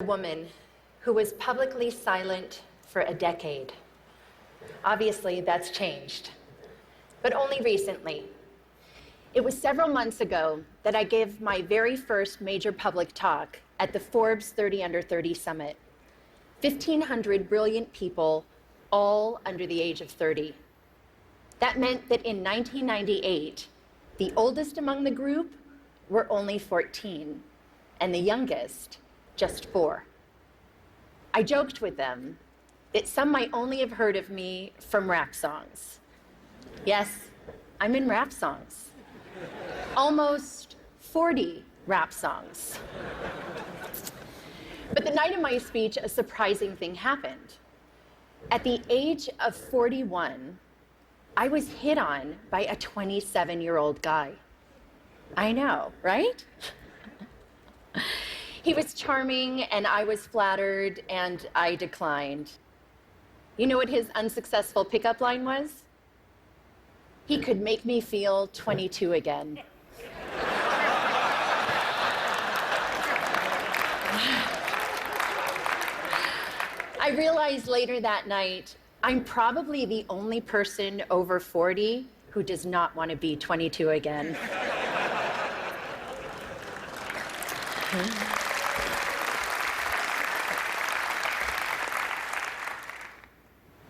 A woman who was publicly silent for a decade. Obviously, that's changed, but only recently. It was several months ago that I gave my very first major public talk at the Forbes 30 Under 30 Summit. 1,500 brilliant people, all under the age of 30. That meant that in 1998, the oldest among the group were only 14, and the youngest just 4. I joked with them that some might only have heard of me from rap songs. Yes, I'm in rap songs. Almost 40 rap songs. But the night of my speech, a surprising thing happened. At the age of 41, I was hit on by a 27-year-old guy. I know, right? He was charming, and I was flattered, and I declined. You know what his unsuccessful pickup line was? He could make me feel 22 again. I realized later that night, I'm probably the only person over 40 who does not want to be 22 again.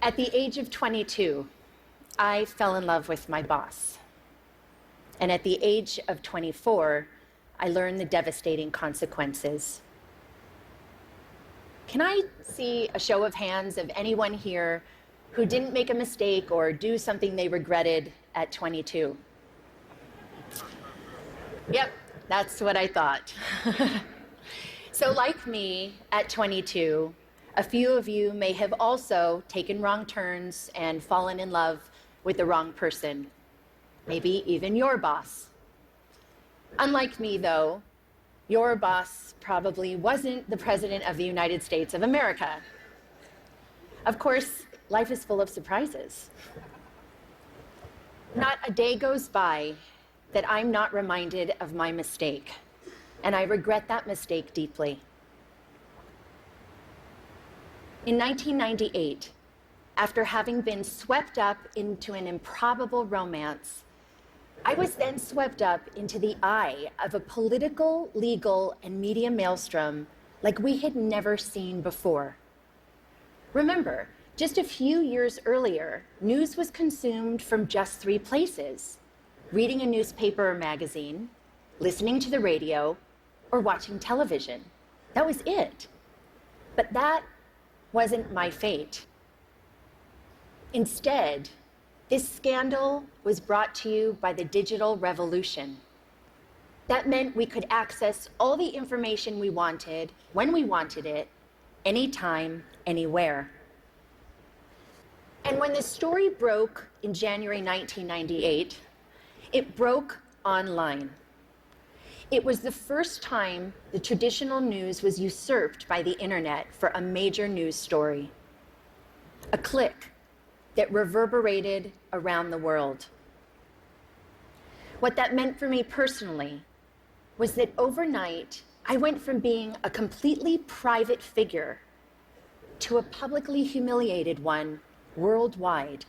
At the age of 22, I fell in love with my boss. And at the age of 24, I learned the devastating consequences. Can I see a show of hands of anyone here who didn't make a mistake or do something they regretted at 22? Yep, that's what I thought. So like me, at 22, a few of you may have also taken wrong turns and fallen in love with the wrong person, maybe even your boss. Unlike me, though, your boss probably wasn't the President of the United States of America. Of course, life is full of surprises. Not a day goes by that I'm not reminded of my mistake, and I regret that mistake deeply. In 1998, after having been swept up into an improbable romance, I was then swept up into the eye of a political, legal, and media maelstrom like we had never seen before. Remember, just a few years earlier, news was consumed from just 3 places: reading a newspaper or magazine, listening to the radio, or watching television. That was it. But that wasn't my fate. Instead, this scandal was brought to you by the digital revolution. That meant we could access all the information we wanted, when we wanted it, anytime, anywhere. And when the story broke in January 1998, it broke online. It was the first time the traditional news was usurped by the internet for a major news story. A click that reverberated around the world. What that meant for me personally was that overnight, I went from being a completely private figure to a publicly humiliated one worldwide.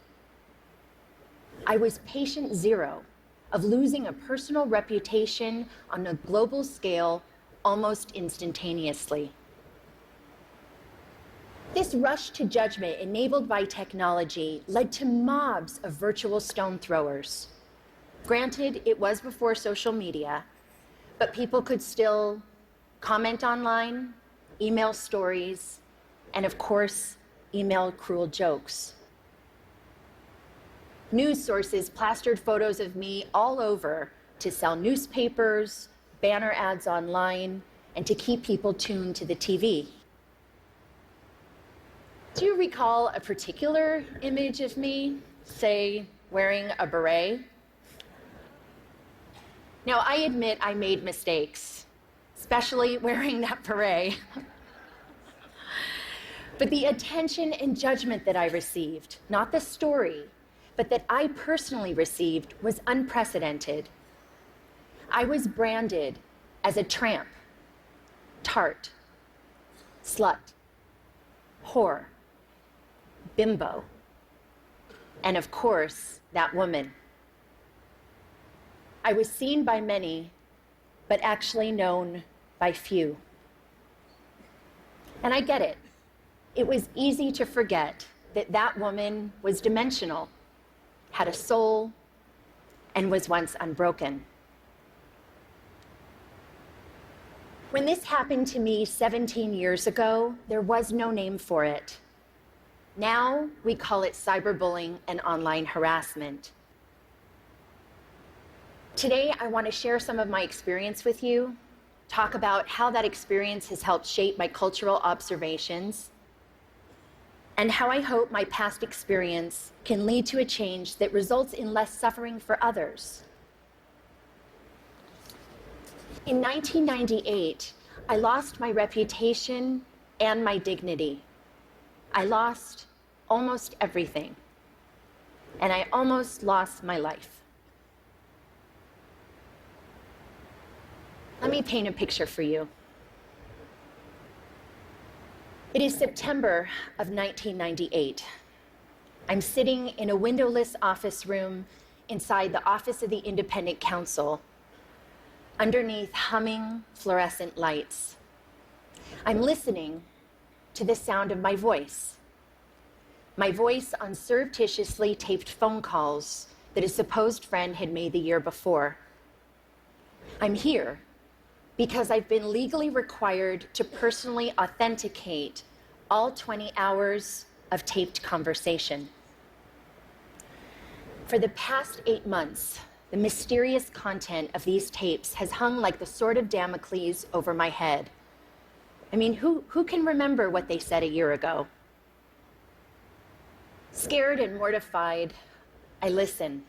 I was patient zero of losing a personal reputation on a global scale almost instantaneously. This rush to judgment enabled by technology led to mobs of virtual stone throwers. Granted, it was before social media, but people could still comment online, email stories, and of course, email cruel jokes. News sources plastered photos of me all over to sell newspapers, banner ads online, and to keep people tuned to the TV. Do you recall a particular image of me, say, wearing a beret? Now, I admit I made mistakes, especially wearing that beret. But the attention and judgment that I received, not the story, but that I personally received, was unprecedented. I was branded as a tramp, tart, slut, whore, bimbo, and of course, that woman. I was seen by many, but actually known by few. And I get it. It was easy to forget that that woman was dimensional, had a soul, and was once unbroken. When this happened to me 17 years ago, there was no name for it. Now we call it cyberbullying and online harassment. Today, I want to share some of my experience with you, talk about how that experience has helped shape my cultural observations, and how I hope my past experience can lead to a change that results in less suffering for others. In 1998, I lost my reputation and my dignity. I lost almost everything, and I almost lost my life. Let me paint a picture for you. It is September of 1998. I'm sitting in a windowless office room inside the office of the Independent Counsel, underneath humming fluorescent lights. I'm listening to the sound of my voice on surreptitiously taped phone calls that a supposed friend had made the year before. I'm here because I've been legally required to personally authenticate all 20 hours of taped conversation. For the past 8 months, the mysterious content of these tapes has hung like the sword of Damocles over my head. I mean, who can remember what they said a year ago? Scared and mortified, I listen.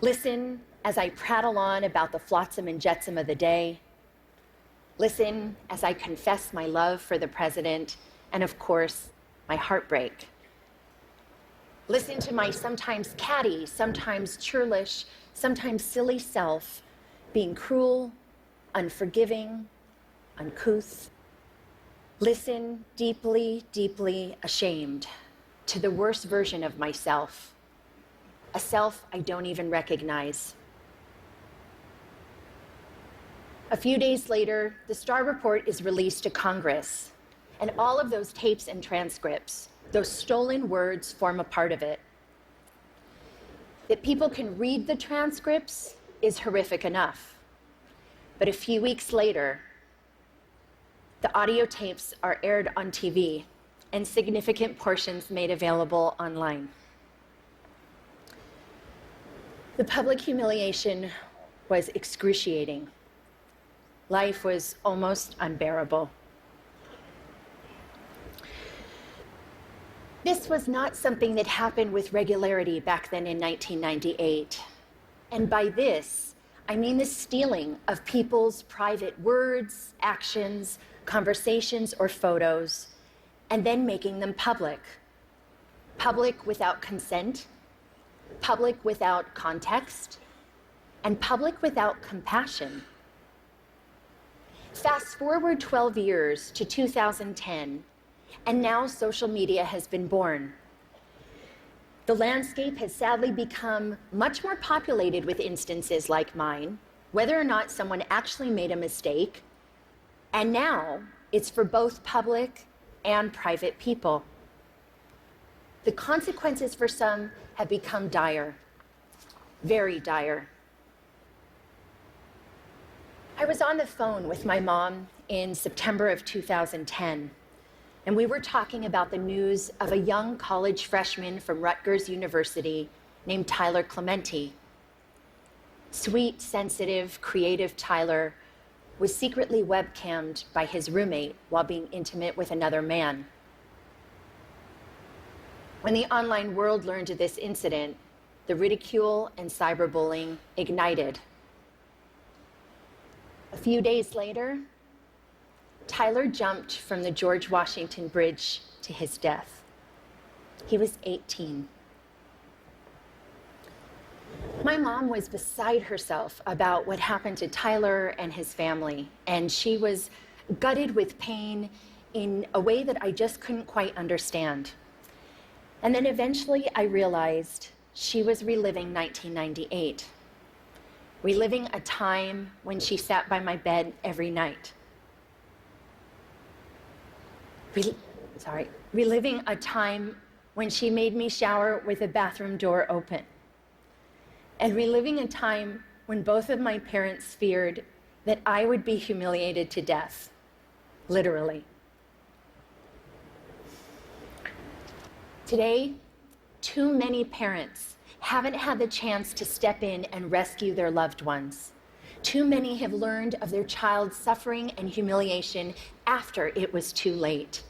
Listen as I prattle on about the flotsam and jetsam of the day. Listen as I confess my love for the president and, of course, my heartbreak. Listen to my sometimes catty, sometimes churlish, sometimes silly self being cruel, unforgiving, uncouth. Listen deeply, deeply ashamed to the worst version of myself, a self I don't even recognize. A few days later, the Starr Report is released to Congress, and all of those tapes and transcripts, those stolen words, form a part of it. That people can read the transcripts is horrific enough. But a few weeks later, the audio tapes are aired on TV and significant portions made available online. The public humiliation was excruciating. Life was almost unbearable. This was not something that happened with regularity back then in 1998. And by this, I mean the stealing of people's private words, actions, conversations, or photos, and then making them public. Public without consent, public without context, and public without compassion. Fast forward 12 years to 2010, and now social media has been born. The landscape has sadly become much more populated with instances like mine, whether or not someone actually made a mistake, and now it's for both public and private people. The consequences for some have become dire, very dire. I was on the phone with my mom in September of 2010, and we were talking about the news of a young college freshman from Rutgers University named Tyler Clementi. Sweet, sensitive, creative Tyler was secretly webcammed by his roommate while being intimate with another man. When the online world learned of this incident, the ridicule and cyberbullying ignited. A few days later, Tyler jumped from the George Washington Bridge to his death. He was 18. My mom was beside herself about what happened to Tyler and his family, and she was gutted with pain in a way that I just couldn't quite understand. And then eventually I realized she was reliving 1998, reliving a time when she sat by my bed every night. Reliving a time when she made me shower with the bathroom door open. And reliving a time when both of my parents feared that I would be humiliated to death, literally. Today, too many parents haven't had the chance to step in and rescue their loved ones. Too many have learned of their child's suffering and humiliation after it was too late.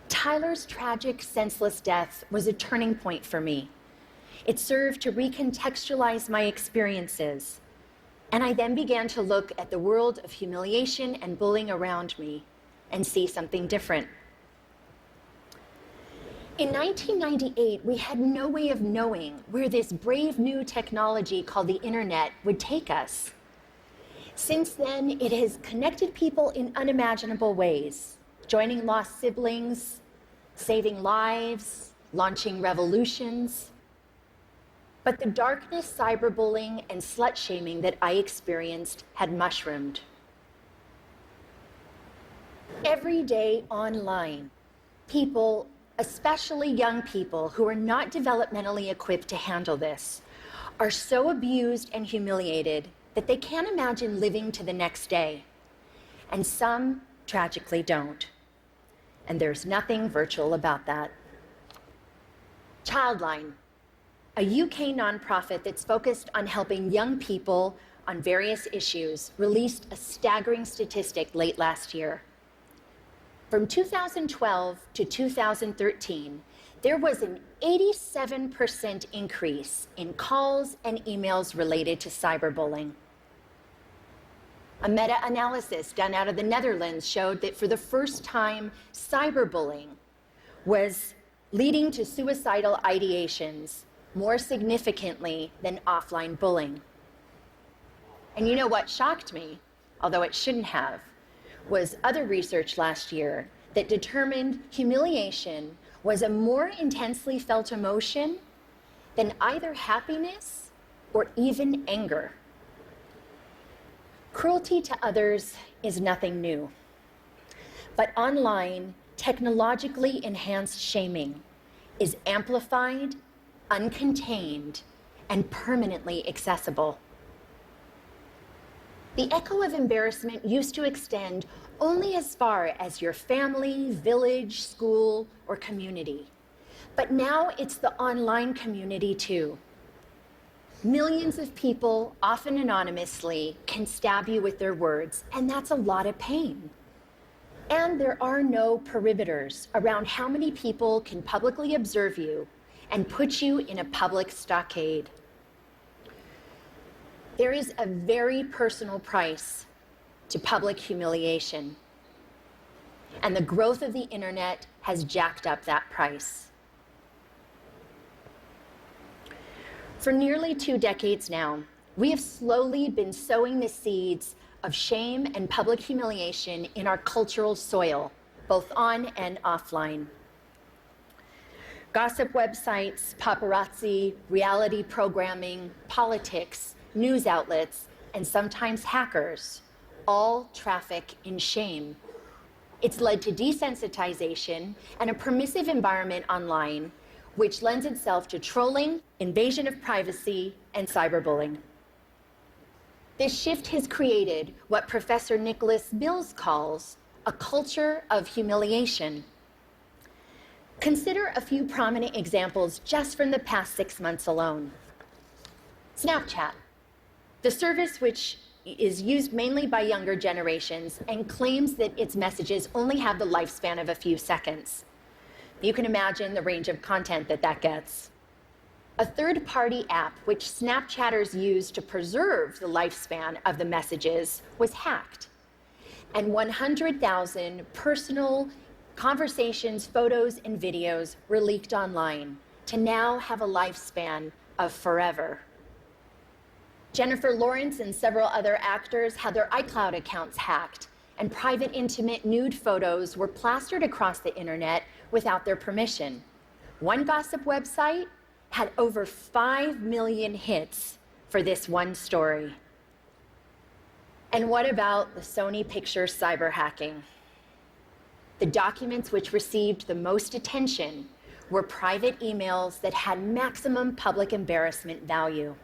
Tyler's tragic, senseless death was a turning point for me. It served to recontextualize my experiences, and I then began to look at the world of humiliation and bullying around me and see something different. In 1998, we had no way of knowing where this brave new technology called the internet would take us. Since then, it has connected people in unimaginable ways, joining lost siblings, saving lives, launching revolutions. But the darkness, cyberbullying, and slut-shaming that I experienced had mushroomed. Every day online, people, especially young people who are not developmentally equipped to handle this, are so abused and humiliated that they can't imagine living to the next day. And some tragically don't. And there's nothing virtual about that. Childline, a UK nonprofit that's focused on helping young people on various issues, released a staggering statistic late last year. From 2012 to 2013, there was an 87% increase in calls and emails related to cyberbullying. A meta-analysis done out of the Netherlands showed that for the first time, cyberbullying was leading to suicidal ideations more significantly than offline bullying. And you know what shocked me, although it shouldn't have, was other research last year that determined humiliation was a more intensely felt emotion than either happiness or even anger. Cruelty to others is nothing new. But online, technologically enhanced shaming is amplified, uncontained, and permanently accessible. The echo of embarrassment used to extend only as far as your family, village, school, or community. But now it's the online community too. Millions of people, often anonymously, can stab you with their words, and that's a lot of pain. And there are no perimeters around how many people can publicly observe you and put you in a public stockade. There is a very personal price to public humiliation, and the growth of the internet has jacked up that price. For nearly 2 decades now, we have slowly been sowing the seeds of shame and public humiliation in our cultural soil, both on and offline. Gossip websites, paparazzi, reality programming, politics, news outlets, and sometimes hackers all traffic in shame. It's led to desensitization and a permissive environment online, which lends itself to trolling, invasion of privacy, and cyberbullying. This shift has created what Professor Nicholas Mills calls a culture of humiliation. Consider a few prominent examples just from the past 6 months alone. Snapchat, the service which is used mainly by younger generations and claims that its messages only have the lifespan of a few seconds. You can imagine the range of content that gets. A third-party app which Snapchatters use to preserve the lifespan of the messages was hacked, and 100,000 personal conversations, photos, and videos were leaked online to now have a lifespan of forever. Jennifer Lawrence and several other actors had their iCloud accounts hacked and private intimate nude photos were plastered across the internet without their permission. One gossip website had over 5 million hits for this one story. And what about the Sony Pictures cyber hacking? The documents which received the most attention were private emails that had maximum public embarrassment value.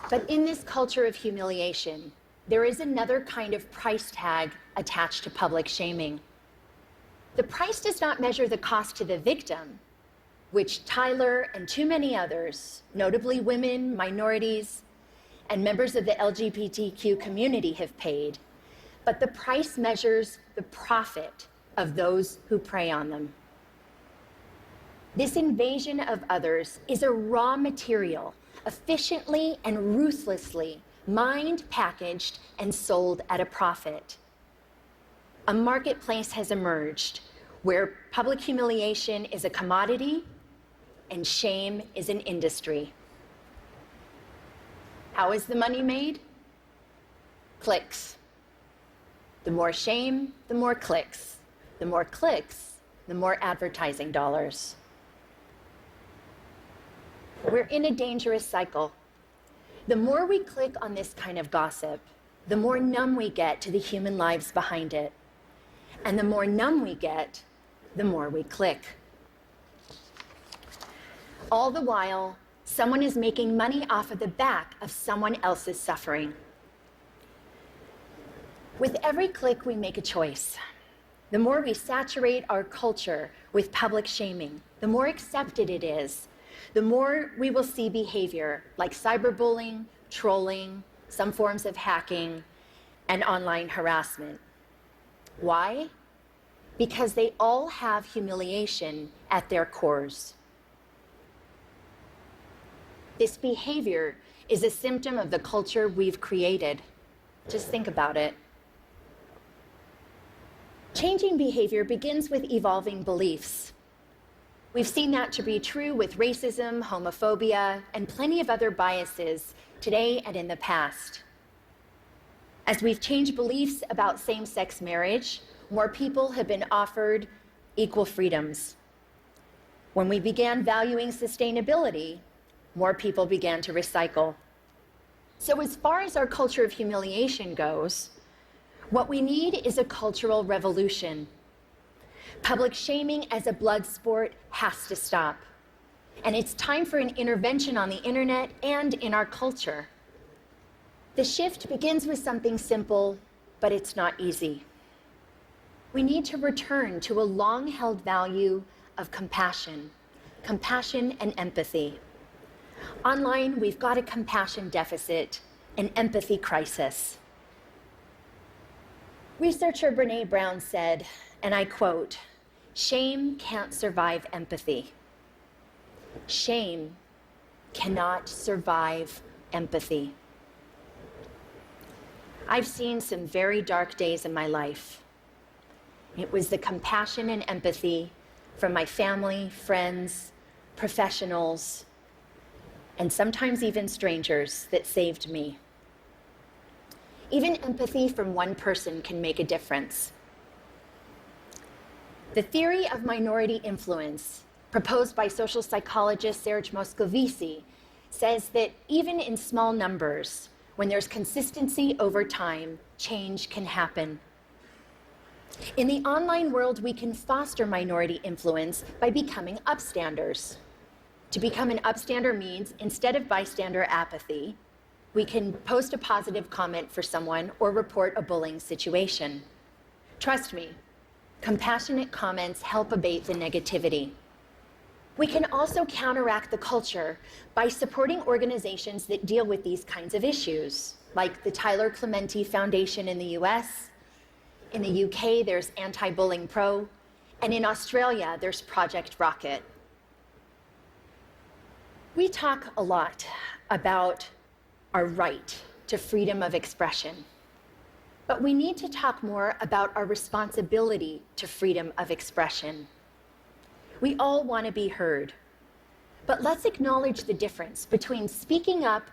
But in this culture of humiliation, there is another kind of price tag attached to public shaming. The price does not measure the cost to the victim, which Tyler and too many others, notably women, minorities, and members of the LGBTQ community have paid, but the price measures the profit of those who prey on them. This invasion of others is a raw material, efficiently and ruthlessly mined, packaged, and sold at a profit. A marketplace has emerged where public humiliation is a commodity and shame is an industry. How is the money made? Clicks. The more shame, the more clicks. The more clicks, the more advertising dollars. We're in a dangerous cycle. The more we click on this kind of gossip, the more numb we get to the human lives behind it. And the more numb we get, the more we click. All the while, someone is making money off of the back of someone else's suffering. With every click, we make a choice. The more we saturate our culture with public shaming, the more accepted it is, the more we will see behavior like cyberbullying, trolling, some forms of hacking, and online harassment. Why? Because they all have humiliation at their cores. This behavior is a symptom of the culture we've created. Just think about it. Changing behavior begins with evolving beliefs. We've seen that to be true with racism, homophobia, and plenty of other biases today and in the past. As we've changed beliefs about same-sex marriage, more people have been offered equal freedoms. When we began valuing sustainability, more people began to recycle. So as far as our culture of humiliation goes, what we need is a cultural revolution. Public shaming as a blood sport has to stop. And it's time for an intervention on the internet and in our culture. The shift begins with something simple, but it's not easy. We need to return to a long-held value of compassion and empathy. Online, we've got a compassion deficit, an empathy crisis. Researcher Brené Brown said, and I quote, "Shame can't survive empathy. Shame cannot survive empathy." I've seen some very dark days in my life. It was the compassion and empathy from my family, friends, professionals, and sometimes even strangers that saved me. Even empathy from one person can make a difference. The theory of minority influence, proposed by social psychologist Serge Moscovici, says that even in small numbers, when there's consistency over time, change can happen. In the online world, we can foster minority influence by becoming upstanders. To become an upstander means, instead of bystander apathy, we can post a positive comment for someone or report a bullying situation. Trust me, compassionate comments help abate the negativity. We can also counteract the culture by supporting organizations that deal with these kinds of issues, like the Tyler Clementi Foundation in the US. In the UK, there's Anti-Bullying Pro, and in Australia, there's Project Rocket. We talk a lot about our right to freedom of expression, but we need to talk more about our responsibility to freedom of expression. We all want to be heard, but let's acknowledge the difference between speaking up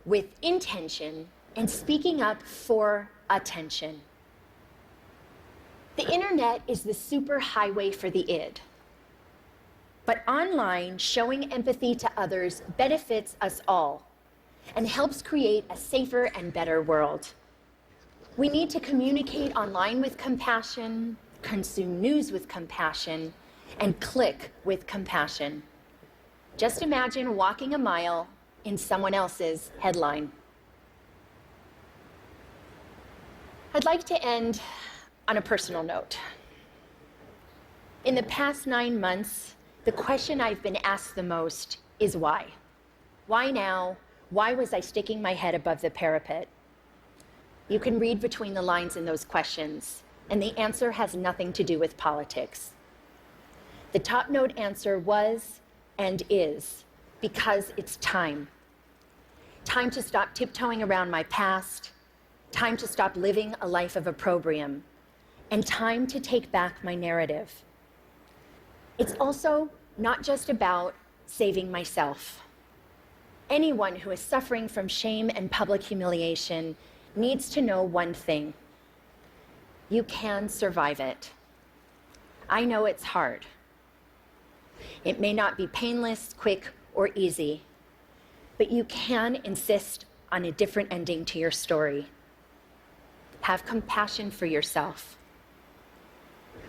with intention and speaking up for attention. The internet is the superhighway for the id. But online, showing empathy to others benefits us all and helps create a safer and better world. We need to communicate online with compassion, consume news with compassion, and click with compassion. Just imagine walking a mile in someone else's headline. I'd like to end on a personal note. In the past 9 months, the question I've been asked the most is why? Why now? Why was I sticking my head above the parapet? You can read between the lines in those questions, and the answer has nothing to do with politics. The top note answer was and is because it's time. Time to stop tiptoeing around my past, time to stop living a life of opprobrium, and time to take back my narrative. It's also not just about saving myself. Anyone who is suffering from shame and public humiliation needs to know one thing. You can survive it. I know it's hard. It may not be painless, quick, or easy, but you can insist on a different ending to your story. Have compassion for yourself.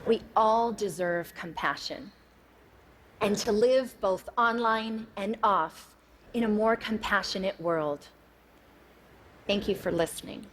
We all deserve compassion, and to live both online and off in a more compassionate world. Thank you for listening.